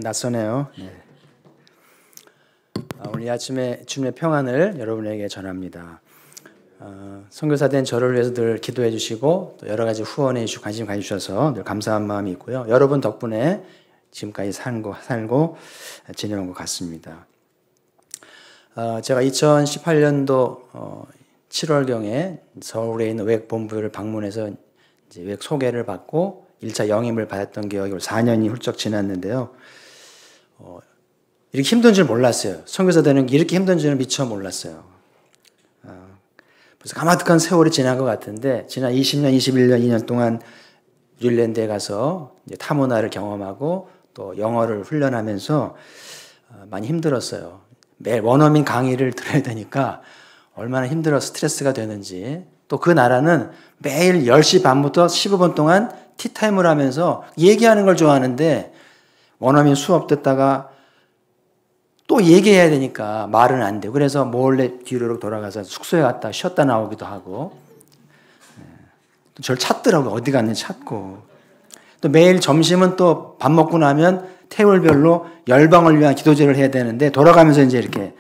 낯서네요. 네. 오늘 이 아침에 주님의 평안을 여러분에게 전합니다. 선교사된 저를 위해서 늘 기도해 주시고 또 여러 가지 후원해 주시고 관심 가져주셔서 늘 감사한 마음이 있고요. 여러분 덕분에 지금까지 살고 지내온 것 같습니다. 제가 2018년도 7월경에 서울에 있는 외국본부를 방문해서 이제 외국 소개를 받고 1차 영임을 받았던 기억이 4년이 훌쩍 지났는데요. 이렇게 힘든 줄 몰랐어요. 선교사 되는 게 이렇게 힘든 줄은 미처 몰랐어요. 그래서 까마득한 세월이 지난 것 같은데 지난 20년, 21년, 2년 동안 뉴질랜드에 가서 이제 타 문화를 경험하고 또 영어를 훈련하면서 많이 힘들었어요. 매일 원어민 강의를 들어야 되니까 얼마나 힘들어 스트레스가 되는지. 또 그 나라는 매일 10시 반부터 15분 동안 티타임을 하면서 얘기하는 걸 좋아하는데 원어민 수업 듣다가 또 얘기해야 되니까 말은 안 돼요. 그래서 몰래 뒤로 돌아가서 숙소에 갔다 쉬었다 나오기도 하고 또 저를 찾더라고요. 어디 갔는지 찾고 또 매일 점심은 또 밥 먹고 나면 테이블별로 열방을 위한 기도제를 해야 되는데 돌아가면서 이제 이렇게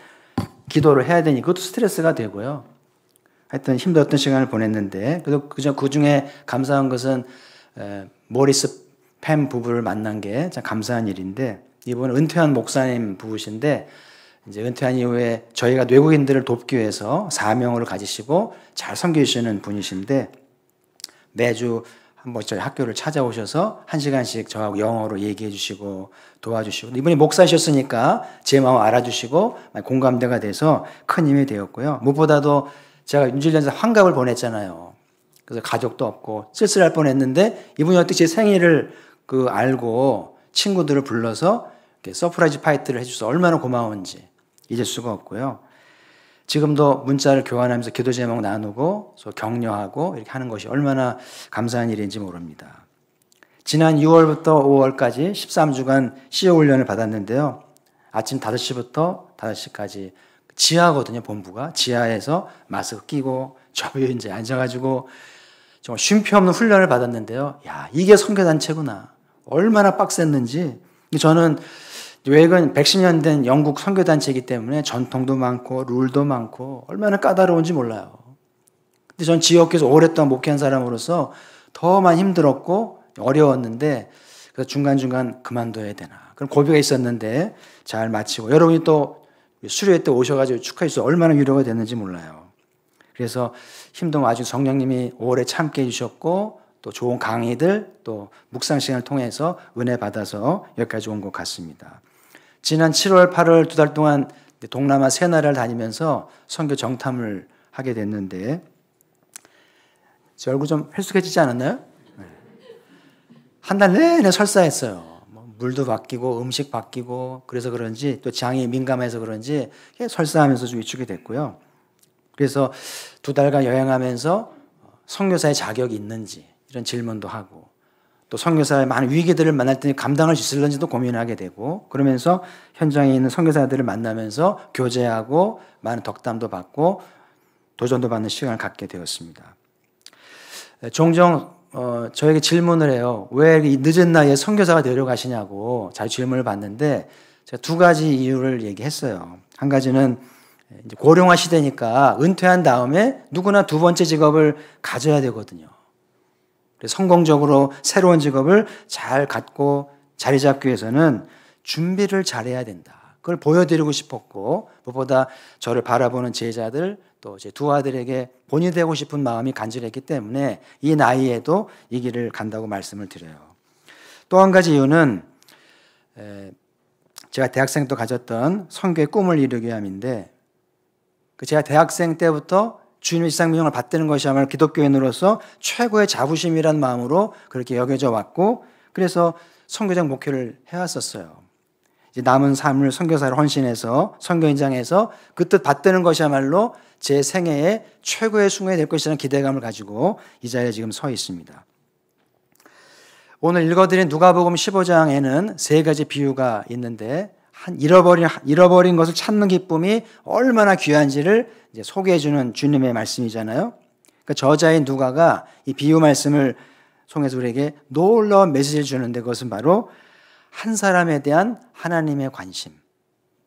기도를 해야 되니 그것도 스트레스가 되고요. 하여튼 힘들었던 시간을 보냈는데 그래도 그 중에 감사한 것은 모리스 팸 부부를 만난 게 참 감사한 일인데 이분은 은퇴한 목사님 부부신데 이제 은퇴한 이후에 저희가 외국인들을 돕기 위해서 사명을 가지시고 잘 섬기시는 분이신데 매주 한번 저희 학교를 찾아오셔서 1시간씩 저하고 영어로 얘기해 주시고 도와주시고 이분이 목사셨으니까 제 마음 알아주시고 공감대가 돼서 큰 힘이 되었고요. 무엇보다도 제가 뉴질랜드에서 환갑을 보냈잖아요. 그래서 가족도 없고 쓸쓸할 뻔했는데 이분이 어떻게 제 생일을 알고 친구들을 불러서 서프라이즈 파티를 해주셔서 얼마나 고마운지 잊을 수가 없고요. 지금도 문자를 교환하면서 기도 제목 나누고 격려하고 이렇게 하는 것이 얼마나 감사한 일인지 모릅니다. 지난 6월부터 5월까지 13주간 CEO 훈련을 받았는데요. 아침 5시부터 5시까지 지하거든요. 본부가. 지하에서 마스크 끼고 저 위에 이제 앉아가지고 정말 쉼표 없는 훈련을 받았는데요. 야, 이게 선교단체구나. 얼마나 빡셌는지. 저는 외국은 110년 된 영국 선교단체이기 때문에 전통도 많고 룰도 많고 얼마나 까다로운지 몰라요. 근데 전 지역에서 오랫동안 목회한 사람으로서 더 많이 힘들었고 어려웠는데 그래서 중간중간 그만둬야 되나 그런 고비가 있었는데 잘 마치고 여러분이 또 수료회 때 오셔가지고 축하해 주셔서 얼마나 위로가 됐는지 몰라요. 그래서 힘든 와중 성령님이 오래 참게 해주셨고 또 좋은 강의들 또 묵상 시간을 통해서 은혜 받아서 여기까지 온 것 같습니다. 지난 7월, 8월 2달 동안 동남아 세 나라를 다니면서 선교 정탐을 하게 됐는데 제 얼굴 좀 헬쑥해지지 않았나요? 한 달 내내 설사했어요. 물도 바뀌고 음식 바뀌고 그래서 그런지 또 장이 민감해서 그런지 설사하면서 좀 위축이 됐고요. 그래서 2달간 여행하면서 선교사의 자격이 있는지 이런 질문도 하고 또 선교사의 많은 위기들을 만날 때 감당할 수 있을는지도 고민하게 되고 그러면서 현장에 있는 선교사들을 만나면서 교제하고 많은 덕담도 받고 도전도 받는 시간을 갖게 되었습니다. 종종 저에게 질문을 해요. 왜 이 늦은 나이에 선교사가 데려가시냐고 자주 질문을 받는데 제가 2가지 이유를 얘기했어요. 한 가지는 이제 고령화 시대니까 은퇴한 다음에 누구나 2번째 직업을 가져야 되거든요. 성공적으로 새로운 직업을 잘 갖고 자리 잡기 위해서는 준비를 잘해야 된다. 그걸 보여드리고 싶었고 무엇보다 저를 바라보는 제자들 또 제 2 아들에게 본이 되고 싶은 마음이 간절했기 때문에 이 나이에도 이 길을 간다고 말씀을 드려요. 또 한 가지 이유는 제가 대학생 때 가졌던 선교의 꿈을 이루기 위함인데 제가 대학생 때부터 주님의 지상명령을 받드는 것이야말로 기독교인으로서 최고의 자부심이란 마음으로 그렇게 여겨져 왔고 그래서 선교적 목회를 해왔었어요. 이제 남은 삶을 선교사로 헌신해서 선교 현장에서 그 뜻 받드는 것이야말로 제 생애의 최고의 순간이 될 것이라는 기대감을 가지고 이 자리에 지금 서 있습니다. 오늘 읽어드린 누가복음 15장에는 3가지 비유가 있는데 잃어버린 것을 찾는 기쁨이 얼마나 귀한지를 이제 소개해주는 주님의 말씀이잖아요. 그러니까 저자인 누가가 이 비유 말씀을 통해서 우리에게 놀라운 메시지를 주는데 그것은 바로 한 사람에 대한 하나님의 관심,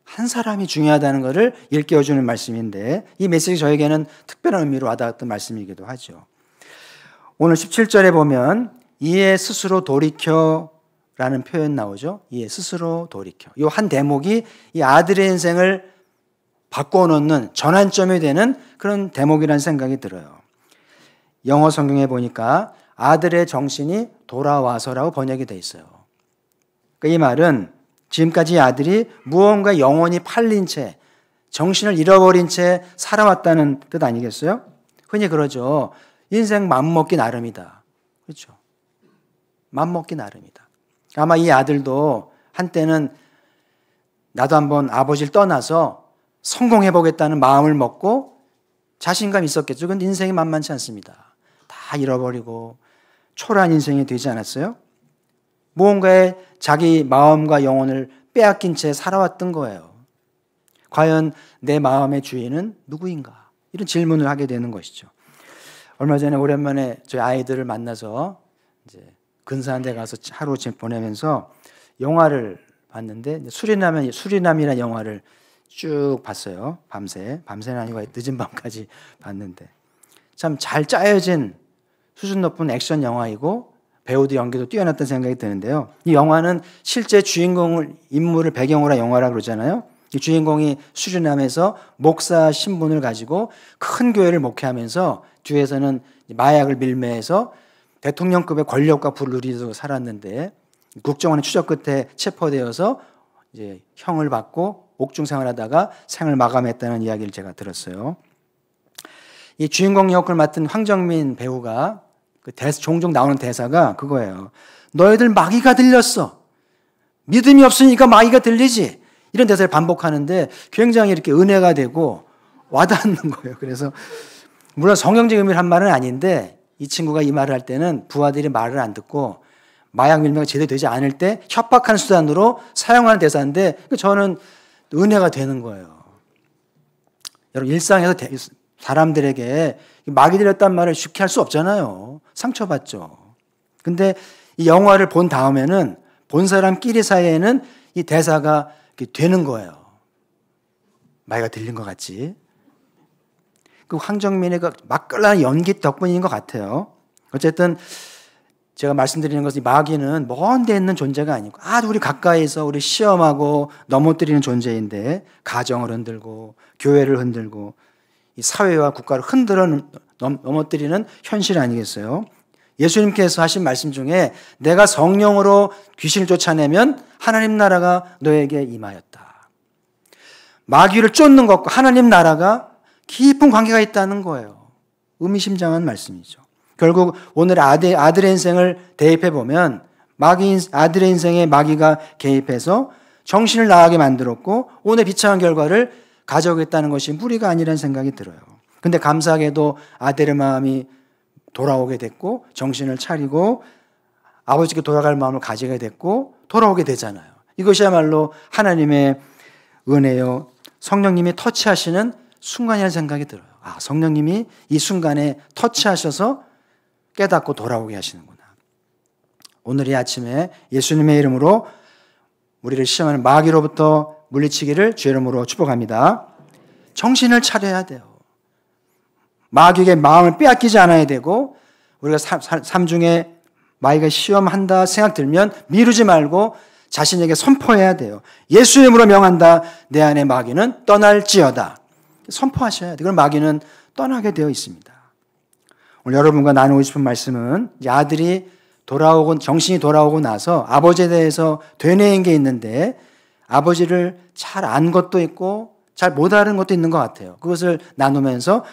한 사람이 중요하다는 것을 일깨워주는 말씀인데 이 메시지 저에게는 특별한 의미로 와닿았던 말씀이기도 하죠. 오늘 17절에 보면 이에 스스로 돌이켜라는 표현 나오죠. 이에 스스로 돌이켜. 이 한 대목이 이 아들의 인생을 바꿔놓는 전환점이 되는 그런 대목이라는 생각이 들어요. 영어 성경에 보니까 아들의 정신이 돌아와서라고 번역이 돼 있어요. 그러니까 이 말은 지금까지 아들이 무언가 영혼이 팔린 채 정신을 잃어버린 채 살아왔다는 뜻 아니겠어요? 흔히 그러죠. 인생 맘먹기 나름이다. 그렇죠. 맘먹기 나름이다. 아마 이 아들도 한때는 나도 한번 아버지를 떠나서 성공해보겠다는 마음을 먹고 자신감 있었겠죠. 근데 인생이 만만치 않습니다. 다 잃어버리고 초라한 인생이 되지 않았어요? 무언가에 자기 마음과 영혼을 빼앗긴 채 살아왔던 거예요. 과연 내 마음의 주인은 누구인가? 이런 질문을 하게 되는 것이죠. 얼마 전에 오랜만에 저희 아이들을 만나서 이제 근사한 데 가서 하루 보내면서 영화를 봤는데 수리남이라는 영화를 쭉 봤어요. 밤새는 아니고 늦은 밤까지 봤는데 참 잘 짜여진 수준 높은 액션 영화이고 배우도 연기도 뛰어났다는 생각이 드는데요. 이 영화는 실제 인물을 배경으로 한 영화라고 그러잖아요. 이 주인공이 수리남에서 목사 신분을 가지고 큰 교회를 목회하면서 뒤에서는 마약을 밀매해서 대통령급의 권력과 부를 누리고 살았는데 국정원의 추적 끝에 체포되어서 이제 형을 받고 옥중 생활하다가 생을 마감했다는 이야기를 제가 들었어요. 이 주인공 역을 맡은 황정민 배우가 종종 나오는 대사가 그거예요. 너희들 마귀가 들렸어. 믿음이 없으니까 마귀가 들리지. 이런 대사를 반복하는데 굉장히 이렇게 은혜가 되고 와닿는 거예요. 그래서 물론 성경적 의미를 한 말은 아닌데 이 친구가 이 말을 할 때는 부하들이 말을 안 듣고 마약 밀매가 제대로 되지 않을 때 협박하는 수단으로 사용하는 대사인데 저는 은혜가 되는 거예요. 여러분 일상에서 사람들에게 마귀 들렸단 말을 쉽게 할 수 없잖아요. 상처받죠. 근데 이 영화를 본 다음에는 본 사람끼리 사이에는 이 대사가 되는 거예요. 마귀가 들린 것 같지. 그 황정민의 그 맛깔나는 연기 덕분인 것 같아요. 어쨌든 제가 말씀드리는 것은 마귀는 먼 데 있는 존재가 아니고 아주 우리 가까이서 우리 시험하고 넘어뜨리는 존재인데 가정을 흔들고 교회를 흔들고 이 사회와 국가를 흔들어 넘어뜨리는 현실 아니겠어요? 예수님께서 하신 말씀 중에 내가 성령으로 귀신을 쫓아내면 하나님 나라가 너에게 임하였다. 마귀를 쫓는 것과 하나님 나라가 깊은 관계가 있다는 거예요. 의미심장한 말씀이죠. 결국 오늘 아들의 인생을 대입해 보면 아들의 인생에 마귀가 개입해서 정신을 나가게 만들었고 오늘 비참한 결과를 가져오겠다는 것이 무리가 아니라는 생각이 들어요. 근데 감사하게도 아들의 마음이 돌아오게 됐고 정신을 차리고 아버지께 돌아갈 마음을 가지게 됐고 돌아오게 되잖아요. 이것이야말로 하나님의 은혜요. 성령님이 터치하시는 순간이라는 생각이 들어요. 성령님이 이 순간에 터치하셔서 깨닫고 돌아오게 하시는구나. 오늘 이 아침에 예수님의 이름으로 우리를 시험하는 마귀로부터 물리치기를 주의 이름으로 축복합니다. 정신을 차려야 돼요. 마귀에게 마음을 빼앗기지 않아야 되고 우리가 삶 중에 마귀가 시험한다 생각 들면 미루지 말고 자신에게 선포해야 돼요. 예수의 이름으로 명한다. 내 안의 마귀는 떠날지어다. 선포하셔야 돼요. 그럼 마귀는 떠나게 되어 있습니다. 오늘 여러분과 나누고 싶은 말씀은 아들이 정신이 돌아오고 나서 아버지에 대해서 되뇌인 게 있는데 아버지를 잘 안 것도 있고 잘 못 알은 것도 있는 것 같아요. 그것을 나누면서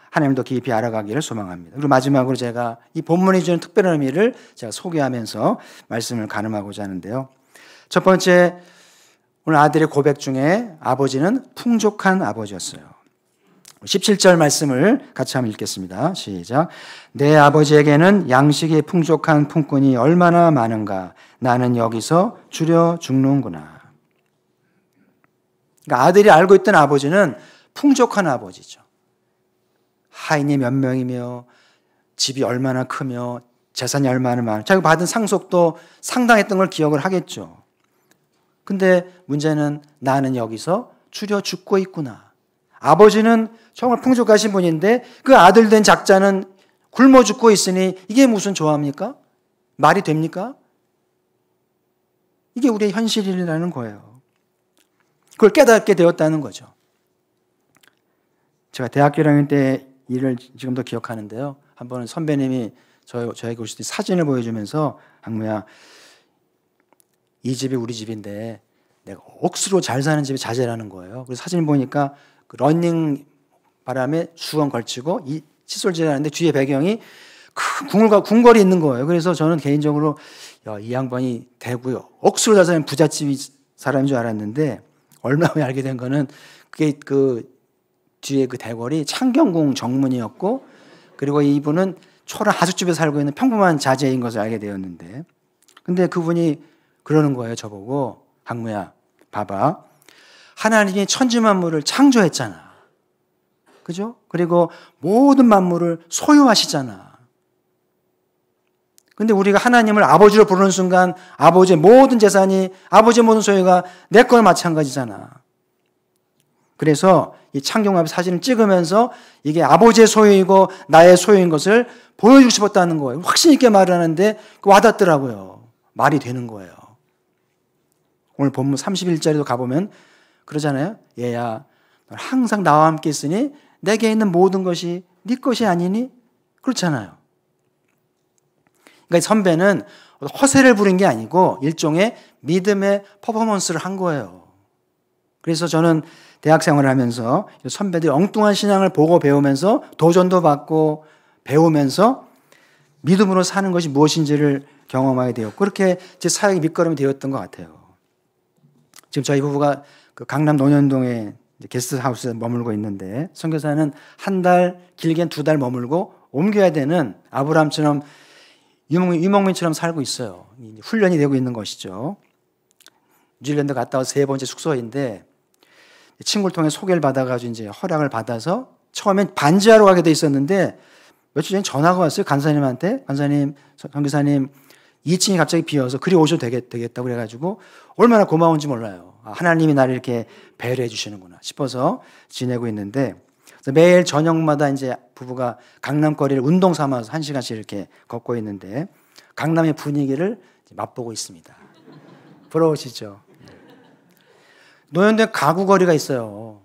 하나님도 깊이 알아가기를 소망합니다. 그리고 마지막으로 제가 이 본문이 주는 특별한 의미를 제가 소개하면서 말씀을 가늠하고자 하는데요. 첫 번째, 오늘 아들의 고백 중에 아버지는 풍족한 아버지였어요. 17절 말씀을 같이 한번 읽겠습니다. 시작. 내 아버지에게는 양식이 풍족한 품꾼이 얼마나 많은가. 나는 여기서 줄여 죽는구나. 그러니까 아들이 알고 있던 아버지는 풍족한 아버지죠. 하인이 몇 명이며 집이 얼마나 크며 재산이 얼마나 많아. 자기가 받은 상속도 상당했던 걸 기억을 하겠죠. 근데 문제는 나는 여기서 줄여 죽고 있구나. 아버지는 정말 풍족하신 분인데 그 아들 된 작자는 굶어 죽고 있으니 이게 무슨 조합입니까? 말이 됩니까? 이게 우리의 현실이라는 거예요. 그걸 깨닫게 되었다는 거죠. 제가 대학교 1학년 때 일을 지금도 기억하는데요. 한 번은 선배님이 저에게 오실 때 사진을 보여주면서 항무야, 이 집이 우리 집인데 내가 억수로 잘 사는 집에 자제라는 거예요. 그래서 사진 보니까 그 러닝 바람에 수건 걸치고 이 칫솔질을 하는데 뒤에 배경이 큰 궁궐이 있는 거예요. 그래서 저는 개인적으로 이 양반이 대구요 억수로 잘 사는 부잣집 사람인 줄 알았는데 얼마 후에 알게 된 거는 그게 그 뒤에 그 대궐이 창경궁 정문이었고 그리고 이분은 초라 하숙집에 살고 있는 평범한 자제인 것을 알게 되었는데 근데 그분이 그러는 거예요. 저보고 항무야 봐봐. 하나님이 천지 만물을 창조했잖아. 그죠? 그리고 모든 만물을 소유하시잖아. 근데 우리가 하나님을 아버지로 부르는 순간 아버지의 모든 재산이 아버지의 모든 소유가 내 거나 마찬가지잖아. 그래서 이 창경합 사진을 찍으면서 이게 아버지의 소유이고 나의 소유인 것을 보여주고 싶었다는 거예요. 확신 있게 말을 하는데 와닿더라고요. 말이 되는 거예요. 오늘 본문 31절에도 가보면 그러잖아요. 얘야, 넌 항상 나와 함께 있으니 내게 있는 모든 것이 네 것이 아니니? 그렇잖아요. 그러니까 선배는 허세를 부린 게 아니고 일종의 믿음의 퍼포먼스를 한 거예요. 그래서 저는 대학 생활을 하면서 선배들이 엉뚱한 신앙을 보고 배우면서 도전도 받고 배우면서 믿음으로 사는 것이 무엇인지를 경험하게 되었고 그렇게 제 사역의 밑거름이 되었던 것 같아요. 지금 저희 부부가 그 강남 논현동에 게스트하우스에 머물고 있는데 선교사는 한 달, 길게는 2달 머물고 옮겨야 되는 아브라함처럼 유목민처럼 살고 있어요. 훈련이 되고 있는 것이죠. 뉴질랜드 갔다 와서 3번째 숙소인데 친구를 통해 소개를 받아가지고 이제 허락을 받아서 처음엔 반지하러 가게 돼 있었는데 며칠 전에 전화가 왔어요. 간사님한테. 간사님, 선교사님 2층이 갑자기 비어서 그리 오셔도 되겠다고 그래가지고 얼마나 고마운지 몰라요. 하나님이 나를 이렇게 배려해 주시는구나 싶어서 지내고 있는데 매일 저녁마다 이제 부부가 강남거리를 운동 삼아서 1시간씩 이렇게 걷고 있는데 강남의 분위기를 맛보고 있습니다. 부러우시죠? 노현대 가구거리가 있어요.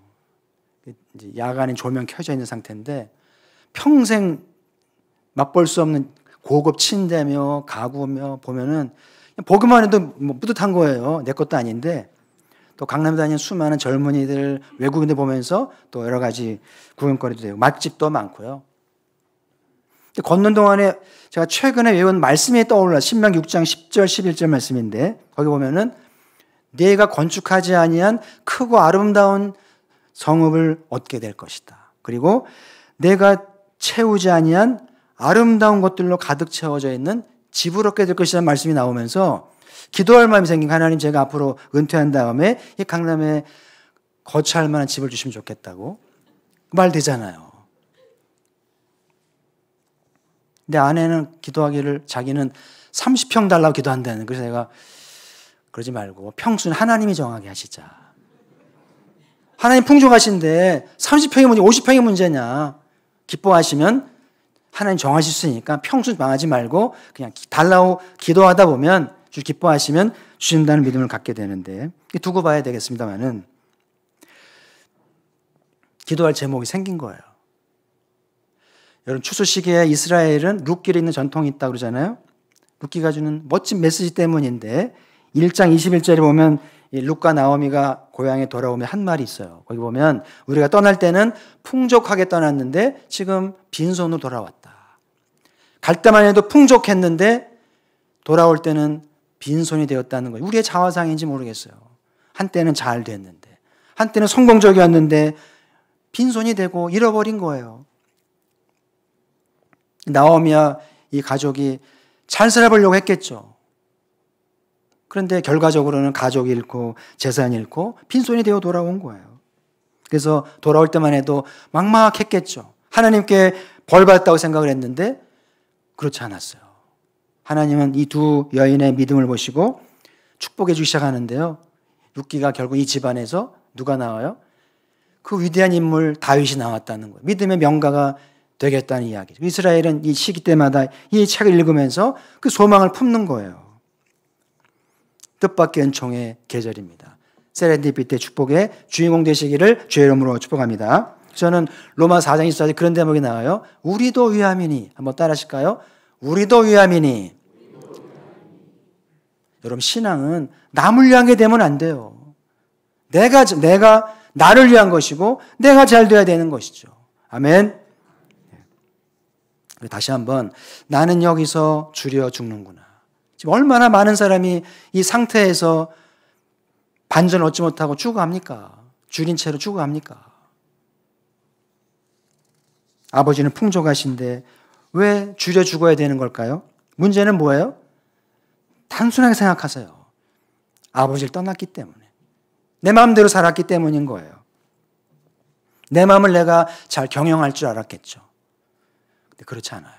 이제 야간에 조명 켜져 있는 상태인데 평생 맛볼 수 없는 고급 침대며 가구며 보면은 보기만 해도 뭐 뿌듯한 거예요. 내 것도 아닌데 또 강남에 다니는 수많은 젊은이들 외국인들 보면서 또 여러 가지 구경거리도 되고 맛집도 많고요. 걷는 동안에 제가 최근에 외운 말씀이 떠올라 신명기 6장 10절 11절 말씀인데 거기 보면은 네가 건축하지 아니한 크고 아름다운 성읍을 얻게 될 것이다. 그리고 내가 채우지 아니한 아름다운 것들로 가득 채워져 있는 집을 얻게 될 것이라는 말씀이 나오면서 기도할 마음이 생긴 하나님 제가 앞으로 은퇴한 다음에 이 강남에 거처할 만한 집을 주시면 좋겠다고 말 되잖아요. 근데 아내는 기도하기를 자기는 30평 달라고 기도한다는 그래서 내가 그러지 말고 평수는 하나님이 정하게 하시자. 하나님 풍족하신데 30평이 문제 50평이 문제냐. 기뻐하시면 하나님 정하실 수 있으니까 평수 망하지 말고 그냥 달라고 기도하다 보면 주 기뻐하시면 주신다는 믿음을 갖게 되는데 두고 봐야 되겠습니다만은 기도할 제목이 생긴 거예요. 여러분 추수 시기에 이스라엘은 룻길에 있는 전통이 있다고 그러잖아요. 룻기가 주는 멋진 메시지 때문인데 1장 21절에 보면 룻과 나오미가 고향에 돌아오면 한 말이 있어요. 거기 보면 우리가 떠날 때는 풍족하게 떠났는데 지금 빈손으로 돌아왔다. 갈 때만 해도 풍족했는데 돌아올 때는 빈손이 되었다는 거예요. 우리의 자화상인지 모르겠어요. 한때는 잘 됐는데 한때는 성공적이었는데 빈손이 되고 잃어버린 거예요. 나오미와 이 가족이 잘 살아보려고 했겠죠. 그런데 결과적으로는 가족이 잃고 재산이 잃고 빈손이 되어 돌아온 거예요. 그래서 돌아올 때만 해도 막막했겠죠. 하나님께 벌 받았다고 생각을 했는데 그렇지 않았어요. 하나님은 이 두 여인의 믿음을 보시고 축복해 주기 시작하는데요. 룻기가 결국 이 집안에서 누가 나와요? 그 위대한 인물 다윗이 나왔다는 거예요. 믿음의 명가가 되겠다는 이야기죠. 이스라엘은 이 시기 때마다 이 책을 읽으면서 그 소망을 품는 거예요. 뜻밖의 은총의 계절입니다. 세렌디피티의 축복의 주인공 되시기를 주의 이름으로 축복합니다. 저는 로마 4장 24절 그런 대목이 나와요. 우리도 위함이니. 한번 따라 하실까요? 우리도 위함이니. 여러분, 신앙은 남을 위한 게 되면 안 돼요. 내가 나를 위한 것이고 내가 잘 돼야 되는 것이죠. 아멘. 다시 한번 나는 여기서 줄여 죽는구나. 지금 얼마나 많은 사람이 이 상태에서 반전을 얻지 못하고 죽어갑니까? 줄인 채로 죽어갑니까? 아버지는 풍족하신데 왜 줄여 죽어야 되는 걸까요? 문제는 뭐예요? 단순하게 생각하세요. 아버지를 떠났기 때문에. 내 마음대로 살았기 때문인 거예요. 내 마음을 내가 잘 경영할 줄 알았겠죠. 근데 그렇지 않아요.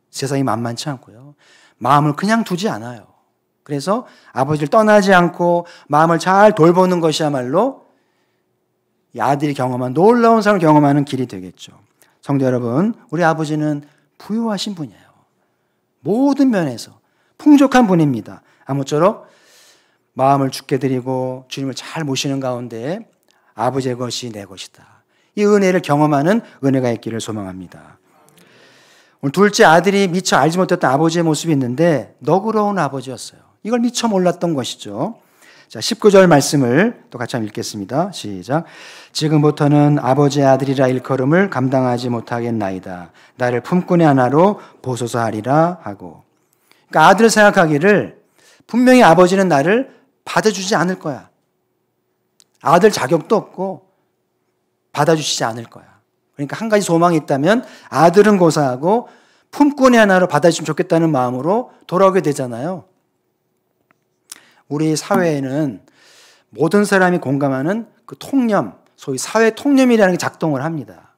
세상이 만만치 않고요. 마음을 그냥 두지 않아요. 그래서 아버지를 떠나지 않고 마음을 잘 돌보는 것이야말로 이 아들이 경험한 놀라운 삶을 경험하는 길이 되겠죠. 성도 여러분, 우리 아버지는 부유하신 분이에요. 모든 면에서 풍족한 분입니다. 아무쪼록 마음을 주께 드리고 주님을 잘 모시는 가운데 아버지의 것이 내 것이다. 이 은혜를 경험하는 은혜가 있기를 소망합니다. 오늘 둘째 아들이 미처 알지 못했던 아버지의 모습이 있는데 너그러운 아버지였어요. 이걸 미처 몰랐던 것이죠. 자, 19절 말씀을 또 같이 한번 읽겠습니다. 시작. 지금부터는 아버지의 아들이라 일컬음을 감당하지 못하겠나이다. 나를 품꾼의 하나로 보소서 하리라 하고. 그러니까 아들을 생각하기를 분명히 아버지는 나를 받아주지 않을 거야. 아들 자격도 없고 받아주시지 않을 거야. 그러니까 한 가지 소망이 있다면 아들은 고사하고 품꾼의 하나로 받아주시면 좋겠다는 마음으로 돌아오게 되잖아요. 우리 사회에는 모든 사람이 공감하는 그 통념, 소위 사회 통념이라는 게 작동을 합니다.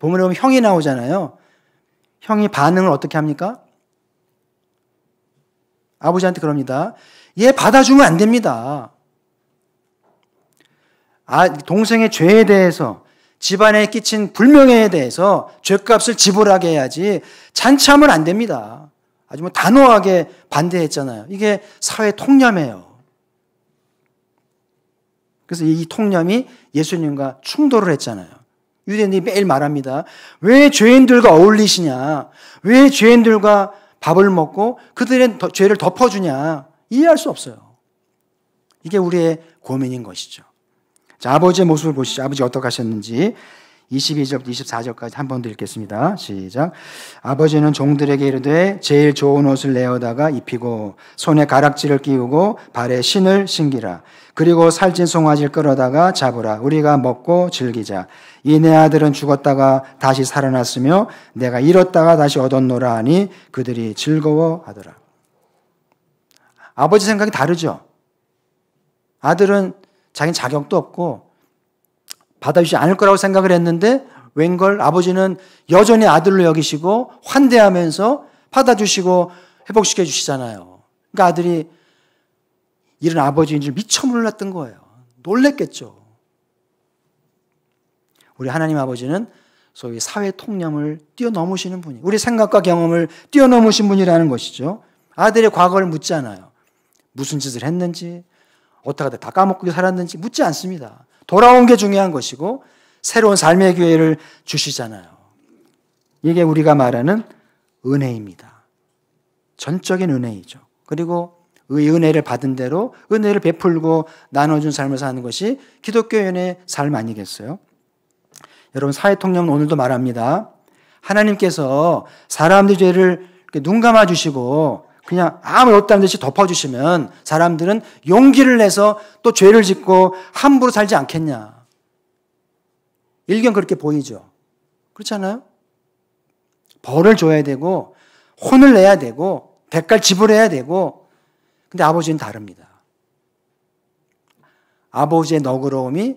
보면 형이 나오잖아요. 형이 반응을 어떻게 합니까? 아버지한테 그럽니다. 얘 받아주면 안 됩니다. 동생의 죄에 대해서, 집안에 끼친 불명예에 대해서 죄값을 지불하게 해야지 잔치하면 안 됩니다. 아주 뭐 단호하게 반대했잖아요. 이게 사회 통념이에요. 그래서 이 통념이 예수님과 충돌을 했잖아요. 유대인들이 매일 말합니다. 왜 죄인들과 어울리시냐? 왜 죄인들과 밥을 먹고 그들의 죄를 덮어주냐? 이해할 수 없어요. 이게 우리의 고민인 것이죠. 자, 아버지의 모습을 보시죠. 아버지 어떻게 하셨는지 22절부터 24절까지 한 번 더 읽겠습니다. 시작. 아버지는 종들에게 이르되 제일 좋은 옷을 내어다가 입히고 손에 가락지를 끼우고 발에 신을 신기라. 그리고 살찐 송아지를 끌어다가 잡으라. 우리가 먹고 즐기자. 이 내 아들은 죽었다가 다시 살아났으며 내가 잃었다가 다시 얻었노라 하니 그들이 즐거워하더라. 아버지 생각이 다르죠. 아들은 자기는 자격도 없고 받아주지 않을 거라고 생각을 했는데 웬걸 아버지는 여전히 아들로 여기시고 환대하면서 받아주시고 회복시켜 주시잖아요. 그러니까 아들이 이런 아버지인 줄 미처 몰랐던 거예요. 놀랬겠죠. 우리 하나님 아버지는 소위 사회 통념을 뛰어넘으시는 분이, 우리 생각과 경험을 뛰어넘으신 분이라는 것이죠. 아들의 과거를 묻지 않아요. 무슨 짓을 했는지, 어떻게 하다 다 까먹고 살았는지 묻지 않습니다. 돌아온 게 중요한 것이고 새로운 삶의 기회를 주시잖아요. 이게 우리가 말하는 은혜입니다. 전적인 은혜이죠. 그리고 이 은혜를 받은 대로 은혜를 베풀고 나눠준 삶을 사는 것이 기독교인의 삶 아니겠어요? 여러분, 사회통념은 오늘도 말합니다. 하나님께서 사람들의 죄를 눈 감아주시고 그냥 아무 것도 안 듯이 덮어주시면 사람들은 용기를 내서 또 죄를 짓고 함부로 살지 않겠냐. 일견 그렇게 보이죠. 그렇지 않아요? 벌을 줘야 되고 혼을 내야 되고 대가를 지불해야 되고, 근데 아버지는 다릅니다. 아버지의 너그러움이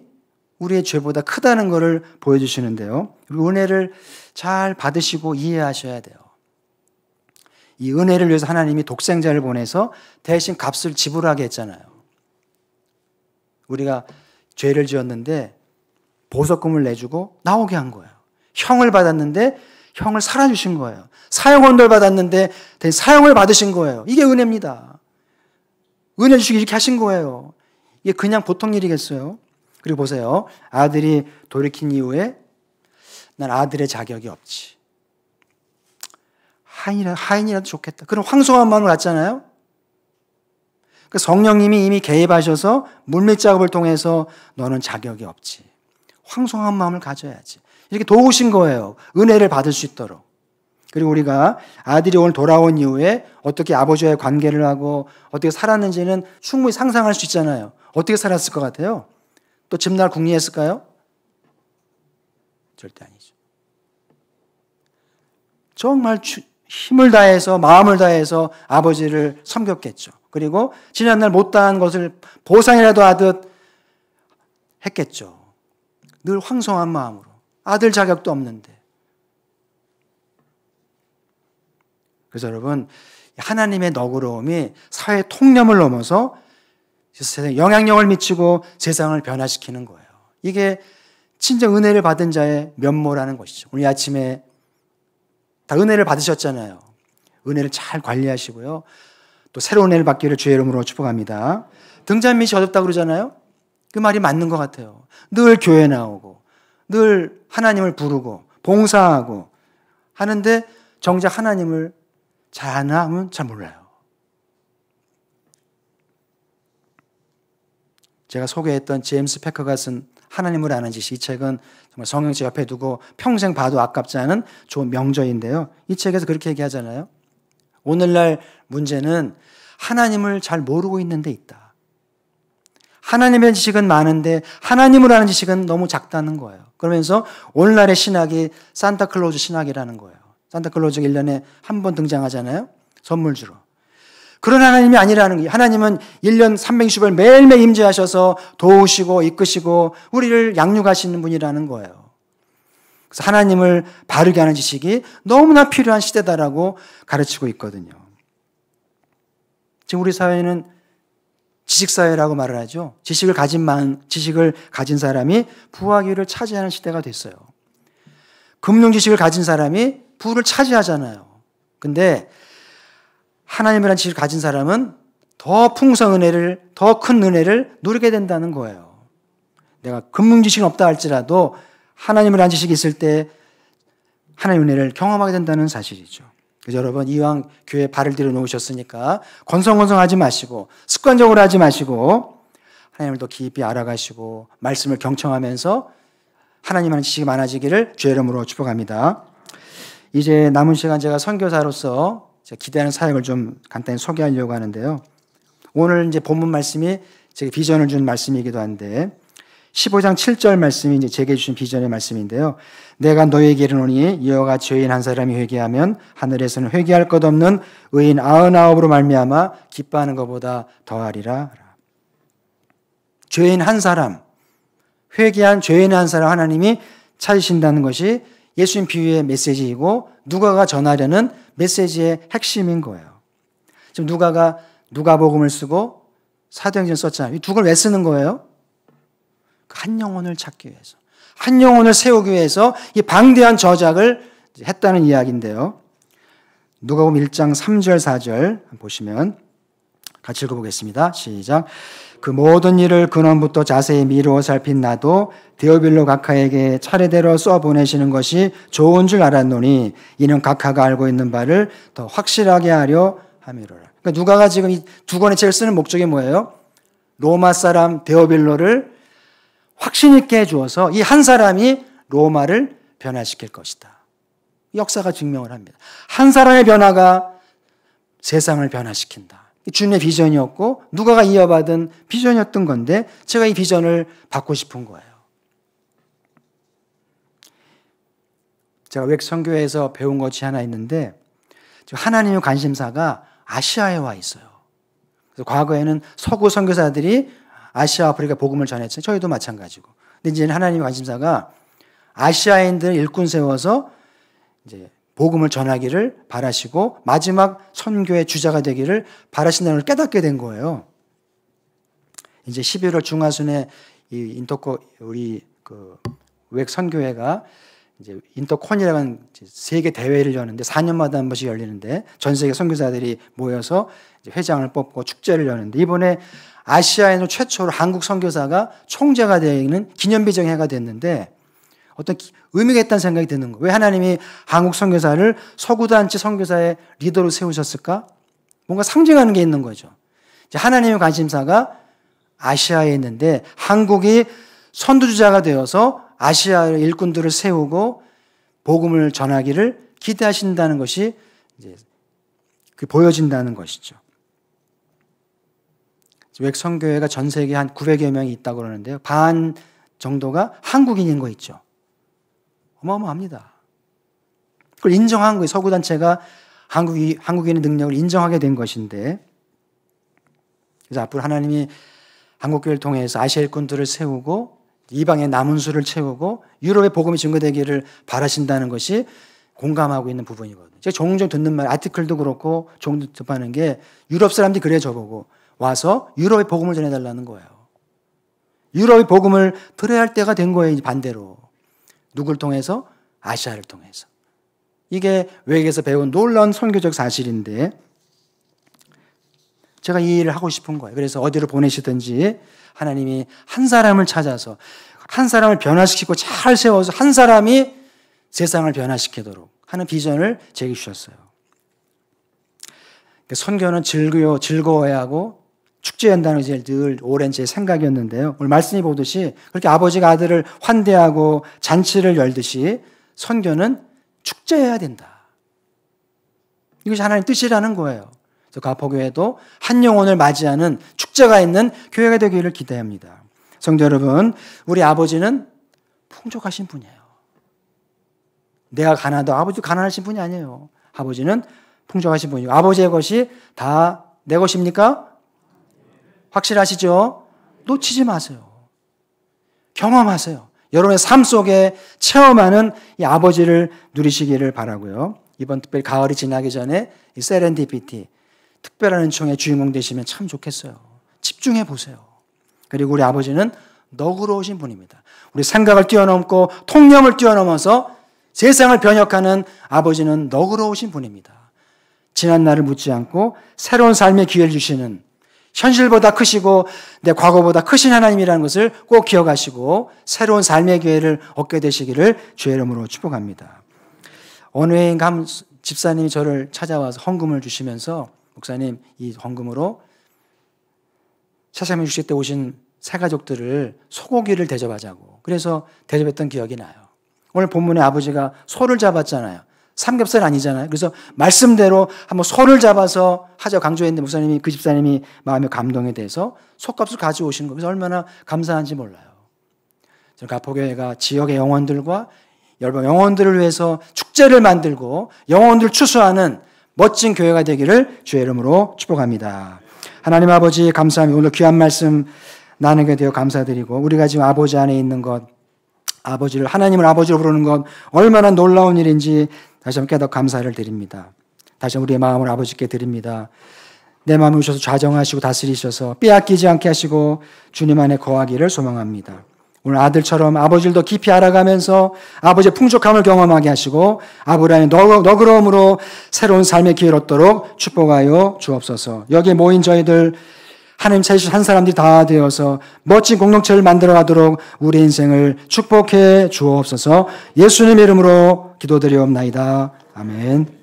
우리의 죄보다 크다는 것을 보여주시는데요. 은혜를 잘 받으시고 이해하셔야 돼요. 이 은혜를 위해서 하나님이 독생자를 보내서 대신 값을 지불하게 했잖아요. 우리가 죄를 지었는데 보석금을 내주고 나오게 한 거예요. 형을 받았는데 형을 살아주신 거예요. 사형언도를 받았는데 사형을 받으신 거예요. 이게 은혜입니다. 은혜 주시기 이렇게 하신 거예요. 이게 그냥 보통 일이겠어요? 그리고 보세요. 아들이 돌이킨 이후에 난 아들의 자격이 없지. 하인이라도 좋겠다. 그런 황송한 마음을 갖잖아요. 성령님이 이미 개입하셔서 물밑 작업을 통해서 너는 자격이 없지. 황송한 마음을 가져야지. 이렇게 도우신 거예요. 은혜를 받을 수 있도록. 그리고 우리가 아들이 오늘 돌아온 이후에 어떻게 아버지와의 관계를 하고 어떻게 살았는지는 충분히 상상할 수 있잖아요. 어떻게 살았을 것 같아요? 또 집날 궁리했을까요? 절대 아니죠. 정말 힘을 다해서 마음을 다해서 아버지를 섬겼겠죠. 그리고 지난날 못다한 것을 보상이라도 하듯 했겠죠. 늘 황송한 마음으로. 아들 자격도 없는데. 그래서 여러분, 하나님의 너그러움이 사회 통념을 넘어서 세상에 영향력을 미치고 세상을 변화시키는 거예요. 이게 진정 은혜를 받은 자의 면모라는 것이죠. 오늘 아침에 다 은혜를 받으셨잖아요. 은혜를 잘 관리하시고요. 또 새로운 은혜를 받기를 주의 이름으로 축복합니다. 등잔 밑이 어둡다고 그러잖아요. 그 말이 맞는 것 같아요. 늘 교회 나오고 늘 하나님을 부르고 봉사하고 하는데 정작 하나님을 잘 아나 하면 잘 몰라요. 제가 소개했던 제임스 패커가 쓴 하나님을 아는 지식, 이 책은 정말 성경책 옆에 두고 평생 봐도 아깝지 않은 좋은 명저인데요. 이 책에서 그렇게 얘기하잖아요. 오늘날 문제는 하나님을 잘 모르고 있는 데 있다. 하나님의 지식은 많은데 하나님을 아는 지식은 너무 작다는 거예요. 그러면서 오늘날의 신학이 산타클로즈 신학이라는 거예요. 산타클로즈가 1년에 한 번 등장하잖아요. 선물 주러. 그런 하나님이 아니라는 거예요. 하나님은 1년 360일 매일매일 임재하셔서 도우시고 이끄시고 우리를 양육하시는 분이라는 거예요. 그래서 하나님을 바르게 하는 지식이 너무나 필요한 시대다라고 가르치고 있거든요. 지금 우리 사회는 지식사회라고 말을 하죠. 지식을 가진 사람이 부와 기회를 차지하는 시대가 됐어요. 금융 지식을 가진 사람이 부를 차지하잖아요. 근데 하나님이라는 지식을 가진 사람은 더 풍성한 은혜를, 더 큰 은혜를 누리게 된다는 거예요. 내가 금융 지식은 없다 할지라도 하나님이라는 지식이 있을 때 하나님의 은혜를 경험하게 된다는 사실이죠. 그래서 여러분, 이왕 교회에 발을 들여 놓으셨으니까 건성건성하지 마시고 습관적으로 하지 마시고 하나님을 더 깊이 알아가시고 말씀을 경청하면서 하나님의 지식이 많아지기를 주의 이름으로 축복합니다. 이제 남은 시간 제가 선교사로서 기대하는 사역을 좀 간단히 소개하려고 하는데요. 오늘 이제 본문 말씀이 제게 비전을 준 말씀이기도 한데 15장 7절 말씀이 이제 제게 주신 비전의 말씀인데요. 내가 너희에게 이르노니 이와 같이 죄인 한 사람이 회개하면 하늘에서는 회개할 것 없는 의인 99으로 말미암아 기뻐하는 것보다 더하리라. 죄인 한 사람, 회개한 죄인 한 사람 하나님이 찾으신다는 것이 예수님 비유의 메시지이고 누가가 전하려는 메시지의 핵심인 거예요. 지금 누가가 누가복음을 쓰고 사도행전을 썼잖아요. 이 두 걸 왜 쓰는 거예요? 한 영혼을 찾기 위해서, 한 영혼을 세우기 위해서 이 방대한 저작을 했다는 이야기인데요. 누가복음 1장 3절 4절 보시면 같이 읽어보겠습니다. 시작. 그 모든 일을 근원부터 자세히 미루어 살핀 나도 데오빌로 각하에게 차례대로 쏘아보내시는 것이 좋은 줄 알았노니 이는 각하가 알고 있는 바를 더 확실하게 하려 함이로라. 그러니까 누가가 지금 이 두 권의 책을 쓰는 목적이 뭐예요? 로마 사람 데오빌로를 확신 있게 해주어서 이 한 사람이 로마를 변화시킬 것이다. 역사가 증명을 합니다. 한 사람의 변화가 세상을 변화시킨다. 주님의 비전이었고 누가가 이어받은 비전이었던 건데 제가 이 비전을 받고 싶은 거예요. 제가 웩 선교회에서 배운 것이 하나 있는데 하나님의 관심사가 아시아에 와 있어요. 그래서 과거에는 서구 선교사들이 아시아, 아프리카 복음을 전했죠. 저희도 마찬가지고. 근데 이제는 하나님의 관심사가 아시아인들 일꾼 세워서 이제 복음을 전하기를 바라시고 마지막 선교의 주자가 되기를 바라신다는 걸 깨닫게 된 거예요. 이제 11월 중하순에 이 인터코 우리 그 외국 선교회가 이제 인터콘이라는 세계 대회를 여는데 4년마다 한 번씩 열리는데 전 세계 선교사들이 모여서 이제 회장을 뽑고 축제를 여는데 이번에 아시아에서 최초로 한국 선교사가 총재가 되는 기념비적 해가 됐는데 어떤 의미가 있다는 생각이 드는 거예요. 왜 하나님이 한국 선교사를 서구단체 선교사의 리더로 세우셨을까? 뭔가 상징하는 게 있는 거죠. 하나님의 관심사가 아시아에 있는데 한국이 선두주자가 되어서 아시아의 일꾼들을 세우고 복음을 전하기를 기대하신다는 것이 이제 보여진다는 것이죠. 외국 선교회가 전 세계에 한 900여 명이 있다고 그러는데요. 반 정도가 한국인인 거 있죠. 어마어마합니다. 그걸 인정한 거예요. 서구단체가 한국인의 능력을 인정하게 된 것인데 그래서 앞으로 하나님이 한국교회를 통해서 아시아 일꾼들을 세우고 이방의 남은 수를 채우고 유럽의 복음이 증거되기를 바라신다는 것이 공감하고 있는 부분이거든요. 제가 종종 듣는 말, 아티클도 그렇고 종종 접하는 게 유럽 사람들이 그래 저보고 와서 유럽의 복음을 전해달라는 거예요. 유럽의 복음을 들어야 할 때가 된 거예요. 반대로. 누굴 통해서? 아시아를 통해서. 이게 외국에서 배운 놀라운 선교적 사실인데 제가 이 일을 하고 싶은 거예요. 그래서 어디로 보내시든지 하나님이 한 사람을 찾아서 한 사람을 변화시키고 잘 세워서 한 사람이 세상을 변화시키도록 하는 비전을 제게 주셨어요. 선교는 즐거워야 하고 축제한다는 것이 늘 오랜 제 생각이었는데요. 오늘 말씀이 보듯이 그렇게 아버지가 아들을 환대하고 잔치를 열듯이 선교는 축제해야 된다. 이것이 하나님의 뜻이라는 거예요. 그래서 가포교회도 한 영혼을 맞이하는 축제가 있는 교회가 되기를 기대합니다. 성도 여러분, 우리 아버지는 풍족하신 분이에요. 내가 가난하다. 아버지 가난하신 분이 아니에요. 아버지는 풍족하신 분이고 아버지의 것이 다 내 것입니까? 확실하시죠? 놓치지 마세요. 경험하세요. 여러분의 삶 속에 체험하는 이 아버지를 누리시기를 바라고요. 이번 특별히 가을이 지나기 전에 이 세렌디피티 특별한 은총의 주인공 되시면 참 좋겠어요. 집중해 보세요. 그리고 우리 아버지는 너그러우신 분입니다. 우리 생각을 뛰어넘고 통념을 뛰어넘어서 세상을 변혁하는 아버지는 너그러우신 분입니다. 지난 날을 묻지 않고 새로운 삶의 기회를 주시는 현실보다 크시고 내 과거보다 크신 하나님이라는 것을 꼭 기억하시고 새로운 삶의 기회를 얻게 되시기를 주의 이름으로 축복합니다. 어느 해인가 집사님이 저를 찾아와서 헌금을 주시면서 목사님 이 헌금으로 차사님 주실 때 오신 새가족들을 소고기를 대접하자고 그래서 대접했던 기억이 나요. 오늘 본문에 아버지가 소를 잡았잖아요. 삼겹살 아니잖아요. 그래서 말씀대로 한번 소를 잡아서 하자 강조했는데 목사님이 그 집사님이 마음에 감동이 돼서 소값을 가져오신 거예요. 그래서 얼마나 감사한지 몰라요. 저는 가포교회가 지역의 영혼들과 여러분 영혼들을 위해서 축제를 만들고 영혼들을 추수하는 멋진 교회가 되기를 주의 이름으로 축복합니다. 하나님 아버지 감사합니다. 오늘 귀한 말씀 나누게 되어 감사드리고 우리가 지금 아버지 안에 있는 것 아버지를 하나님을 아버지로 부르는 것 얼마나 놀라운 일인지 다시 한번 깨닫고 감사를 드립니다. 다시 한번 우리의 마음을 아버지께 드립니다. 내 마음에 오셔서 좌정하시고 다스리셔서 빼앗기지 않게 하시고 주님 안에 거하기를 소망합니다. 오늘 아들처럼 아버지를 더 깊이 알아가면서 아버지의 풍족함을 경험하게 하시고 아브라함의 너그러움으로 새로운 삶의 기회를 얻도록 축복하여 주옵소서. 여기에 모인 저희들 하나님 찾으신 한 사람들이 다 되어서 멋진 공동체를 만들어가도록 우리 인생을 축복해 주옵소서. 예수님 이름으로 기도드리옵나이다. 아멘.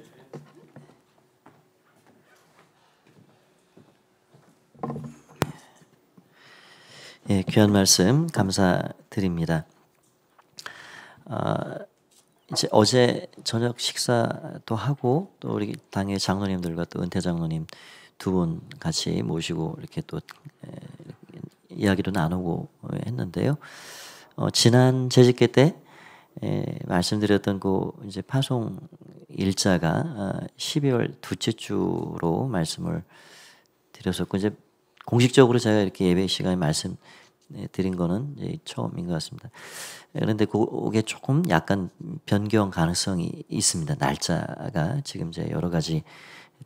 예, 귀한 말씀 감사드립니다. 이제 어제 저녁 식사도 하고 또 우리 당의 장로님들과 또 은퇴 장로님 두 분 같이 모시고 이렇게 또 이야기도 나누고 했는데요. 지난 재직회 때 말씀드렸던 그 이제 파송 일자가 12월 둘째 주로 말씀을 드렸었고 이제 공식적으로 제가 이렇게 예배 시간에 말씀 드린 거는 이제 처음인 것 같습니다. 그런데 그게 조금 약간 변경 가능성이 있습니다. 날짜가 지금 이제 여러 가지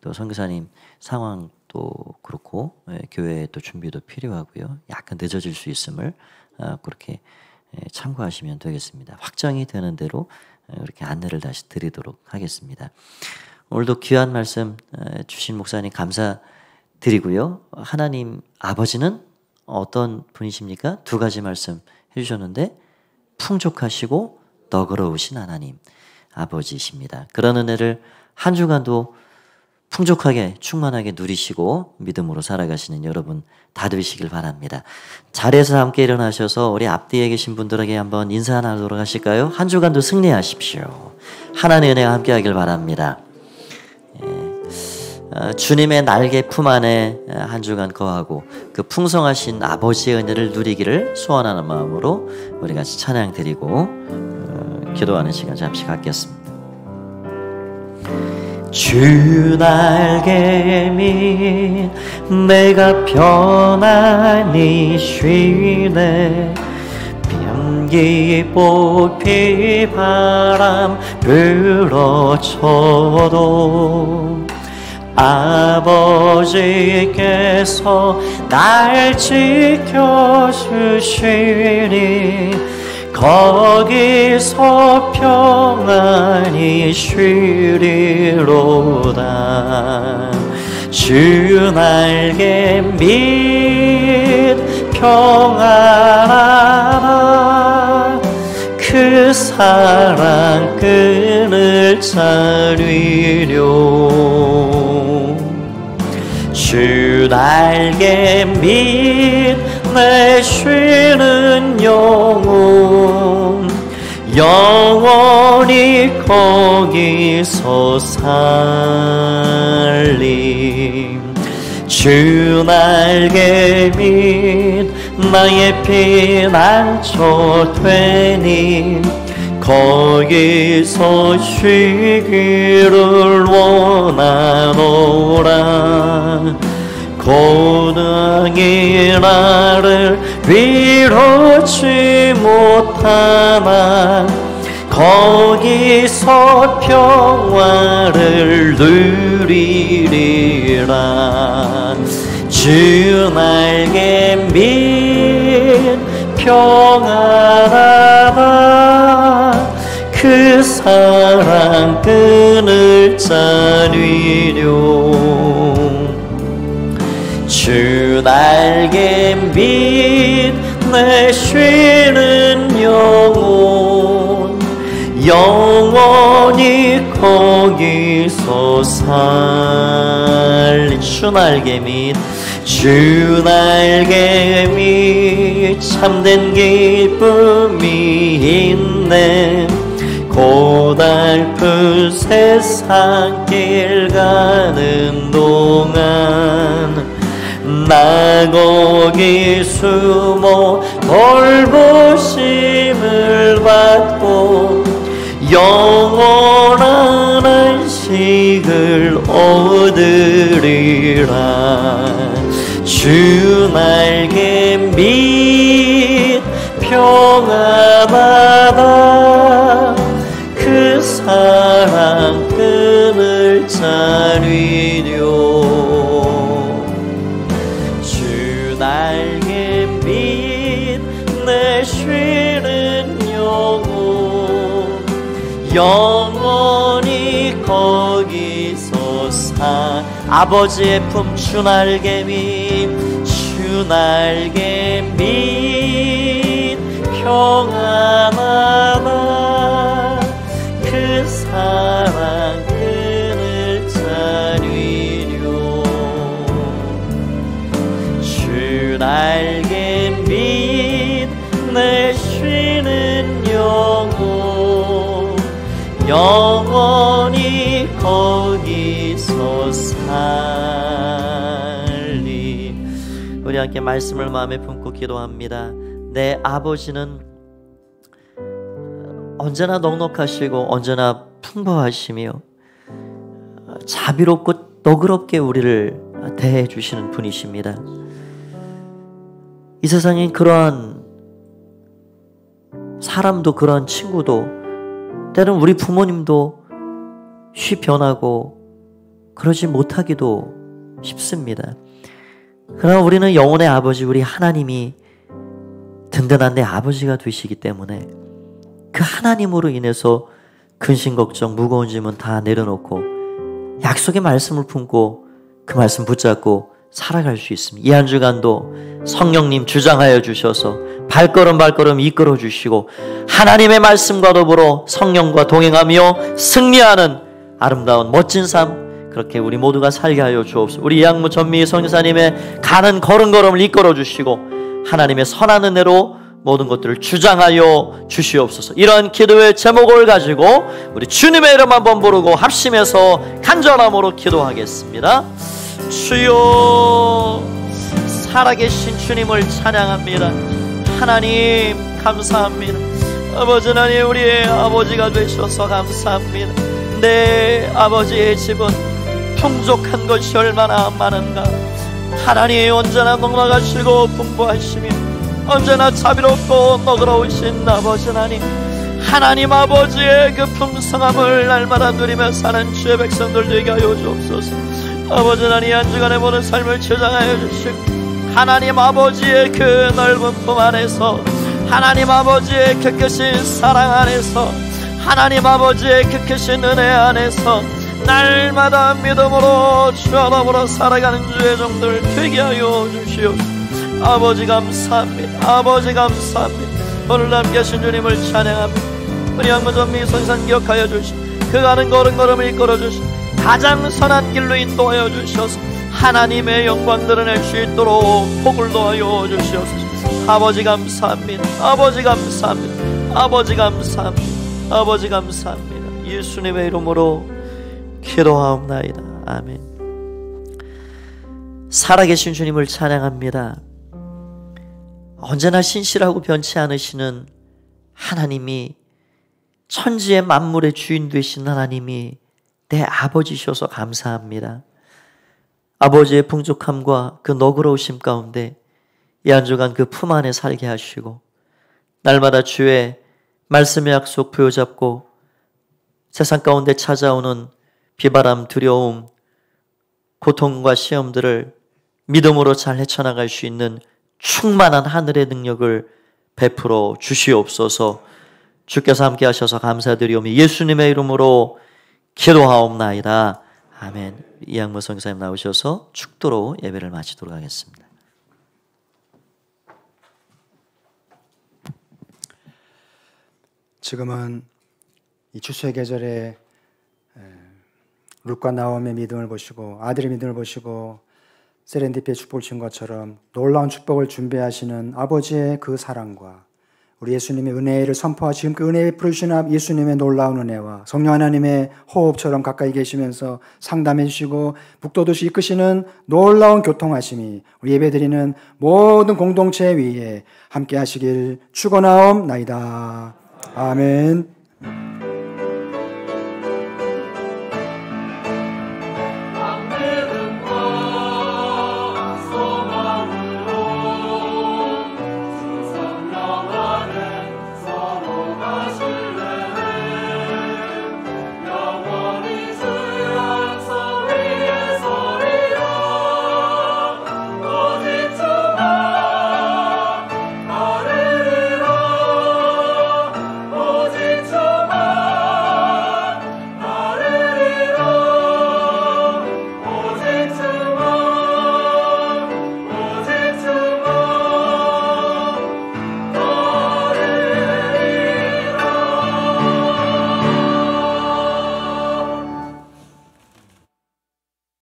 또 선교사님 상황 또 그렇고 교회의 또 준비도 필요하고요. 약간 늦어질 수 있음을 그렇게 참고하시면 되겠습니다. 확정이 되는 대로 이렇게 안내를 다시 드리도록 하겠습니다. 오늘도 귀한 말씀 주신 목사님 감사드리고요. 하나님 아버지는 어떤 분이십니까? 두 가지 말씀 해주셨는데 풍족하시고 너그러우신 하나님 아버지이십니다. 그런 은혜를 한 주간도 풍족하게 충만하게 누리시고 믿음으로 살아가시는 여러분 다 되시길 바랍니다. 자리에서 함께 일어나셔서 우리 앞뒤에 계신 분들에게 한번 인사 나누도록 하실까요? 한 주간도 승리하십시오. 하나님의 은혜가 함께하길 바랍니다. 주님의 날개 품 안에 한 주간 거하고 그 풍성하신 아버지의 은혜를 누리기를 소원하는 마음으로 우리 같이 찬양 드리고 기도하는 시간 잠시 갖겠습니다. 주 날개 밑 내가 편안히 쉬네. 병기 뽑히 바람 불어쳐도 아버지께서 날 지켜주시니 거기서 평안히 쉬리로다. 주 날개 밑 평안하라. 그 사랑 끈을 짜리려. 주 날개 밑 내 쉬는 영혼 영원히 거기서 살림. 주 날개 밑 나의 피난처 되니 거기서 쉬기를 원하노라. 고등이 나를 위로치 못하나 거기서 평화를 누리리라. 주 날개 밑 평안하다. 그 사랑 끈을 짜리려. 주 날개 밑 내 쉬는 영혼 영원히 거기서 살리. 주 날개 밑 주 날개 밑 참된 기쁨이 있네. 고달픈 세상 길 가는 동안 나 거기 숨어 돌보심을 받고 영원한 안식을 얻으리라. 주 날개 밑 평안하다. 그 사랑 끈을 짜리려. 날개 밑 내 쉬는 영혼 영원히 거기서 사. 아버지의 품 주 날개 밑 주 날개 밑 평안하다. 그 사랑 끈을 짜리려. 주 날개 밑 내 쉬는 영혼 영원히 거기서 살리. 우리 함께 말씀을 마음에 품고 기도합니다. 내 아버지는 언제나 넉넉하시고 언제나 풍부하시며 자비롭고 너그럽게 우리를 대해 주시는 분이십니다. 이 세상엔 그러한 사람도 그러한 친구도 때론 우리 부모님도 쉬 변하고 그러지 못하기도 싶습니다. 그러나 우리는 영혼의 아버지, 우리 하나님이 든든한 내 아버지가 되시기 때문에 그 하나님으로 인해서 근심 걱정 무거운 짐은 다 내려놓고 약속의 말씀을 품고 그 말씀 붙잡고 살아갈 수 있습니다. 이 한 주간도 성령님 주장하여 주셔서 발걸음 이끌어 주시고 하나님의 말씀과 더불어 성령과 동행하며 승리하는 아름다운 멋진 삶 그렇게 우리 모두가 살게 하여 주옵소서. 우리 이양무 전미 선교사님의 가는 걸음걸음을 이끌어 주시고 하나님의 선한 은혜로 모든 것들을 주장하여 주시옵소서. 이런 기도의 제목을 가지고 우리 주님의 이름 한번 부르고 합심해서 간절함으로 기도하겠습니다. 주여, 살아계신 주님을 찬양합니다. 하나님 감사합니다. 아버지 하나님, 우리의 아버지가 되셔서 감사합니다. 내 아버지의 집은 풍족한 것이 얼마나 많은가. 하나님 언제나 넉넉하시고 풍부하시며 언제나 자비롭고 너그러우신 아버지 하나님, 하나님 아버지의 그 풍성함을 날마다 누리며 사는 주의 백성들 되게 하여 주옵소서. 아버지 하나님, 한 주간의 모든 삶을 주장하여 주시고 하나님 아버지의 그 넓은 품 안에서, 하나님 아버지의 그 크신 사랑 안에서, 하나님 아버지의 그 크신 은혜 안에서 날마다 믿음으로 주와 더불어 살아가는 주의 종들 되게 하여 주시옵소서. 아버지 감사합니다. 아버지 감사합니다. 오늘 함께 하신 주님을 찬양합니다. 우리 한번 전미 선산 기억하여 주시고 그 가는 걸음걸음을 이끌어 주시고 가장 선한 길로 인도하여 주셔서 하나님의 영광 드러낼 수 있도록 복을 도하여 주시옵소서. 아버지 감사합니다. 아버지 감사합니다. 아버지 감사합니다. 아버지 감사합니다. 예수님의 이름으로 기도하옵나이다. 아멘. 살아계신 주님을 찬양합니다. 언제나 신실하고 변치 않으시는 하나님이, 천지의 만물의 주인 되신 하나님이 내 아버지셔서 감사합니다. 아버지의 풍족함과 그 너그러우심 가운데 이 한 주간 그 품 안에 살게 하시고 날마다 주의 말씀의 약속 부여잡고 세상 가운데 찾아오는 비바람, 두려움, 고통과 시험들을 믿음으로 잘 헤쳐나갈 수 있는 충만한 하늘의 능력을 베풀어 주시옵소서. 주께서 함께 하셔서 감사드리오며 예수님의 이름으로 기도하옵나이다. 아멘. 이양무 선교사님 나오셔서 축도로 예배를 마치도록 하겠습니다. 지금은 이 추수의 계절에 룻과 나옴의 믿음을 보시고 아들의 믿음을 보시고 세렌디피의 축복을 준 것처럼 놀라운 축복을 준비하시는 아버지의 그 사랑과 우리 예수님의 은혜를 선포하시고 그 은혜에 베푸시는 예수님의 놀라운 은혜와 성령 하나님의 호흡처럼 가까이 계시면서 상담해 주시고 북돋우시 이끄시는 놀라운 교통하심이 우리 예배드리는 모든 공동체 위에 함께 하시길 축원하옵나이다. 아멘.